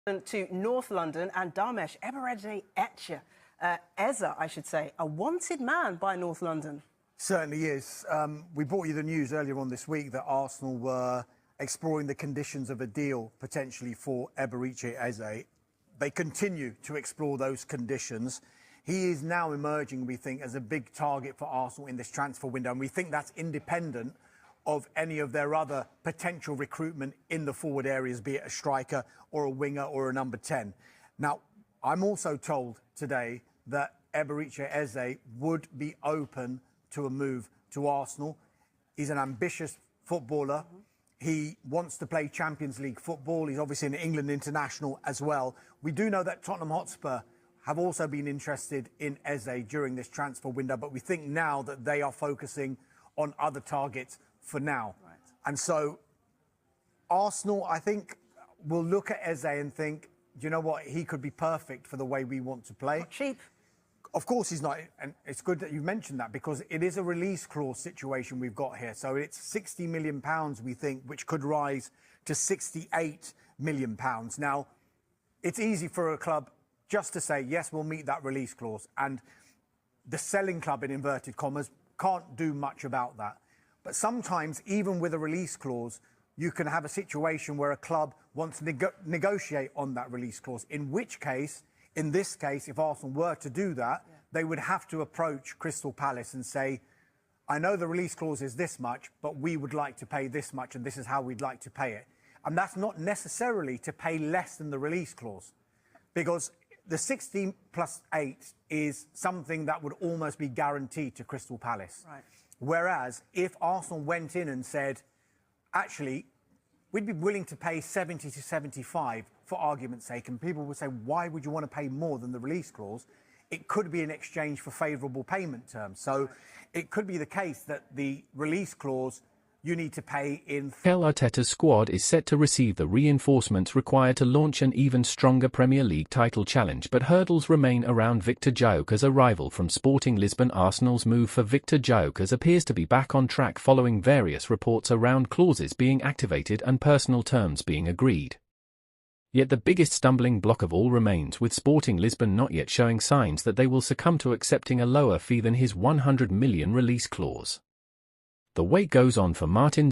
To North London and Damesh Eze, I should say, a wanted man by North London. Certainly is. We brought you the news earlier on this week that Arsenal were exploring the conditions of a deal potentially for Gyökeres Eze. They continue to explore those conditions. He is now emerging, we think, as a big target for Arsenal in this transfer window, and we think that's independent of any of their other potential recruitment in the forward areas, be it a striker or a winger or a number 10. Now, I'm also told today that Gyökeres Eze would be open to a move to Arsenal. He's an ambitious footballer. He wants to play Champions League football. He's obviously an England international as well. We do know that Tottenham Hotspur have also been interested in Eze during this transfer window, but we think now that they are focusing on other targets for now. Right. And so Arsenal, I think, will look at Eze and think, do you know what, he could be perfect for the way we want to play. Not cheap. Of course he's not, and it's good that you mentioned that because it is a release clause situation we've got here. So it's £60 million, we think, which could rise to £68 million. Now, it's easy for a club just to say, yes, we'll meet that release clause. And the selling club, in inverted commas, can't do much about that. But sometimes, even with a release clause, you can have a situation where a club wants to negotiate on that release clause, in which case, in this case, if Arsenal were to do that, they would have to approach Crystal Palace and say, I know the release clause is this much, but we would like to pay this much, and this is how we'd like to pay it. And that's not necessarily to pay less than the release clause, because the 16 plus 8 is something that would almost be guaranteed to Crystal Palace. Right. Whereas if Arsenal went in and said, actually, we'd be willing to pay 70 to 75 for argument's sake, and people would say, why would you want to pay more than the release clause? It could be in exchange for favourable payment terms. So it could be the case that the release clause you need to pay in. Mikel Arteta's squad is set to receive the reinforcements required to launch an even stronger Premier League title challenge, but hurdles remain around Victor Gyökeres' arrival from Sporting Lisbon. Arsenal's move for Victor Gyökeres appears to be back on track following various reports around clauses being activated and personal terms being agreed. Yet the biggest stumbling block of all remains with Sporting Lisbon not yet showing signs that they will succumb to accepting a lower fee than his £100 million release clause. The wait goes on for Martin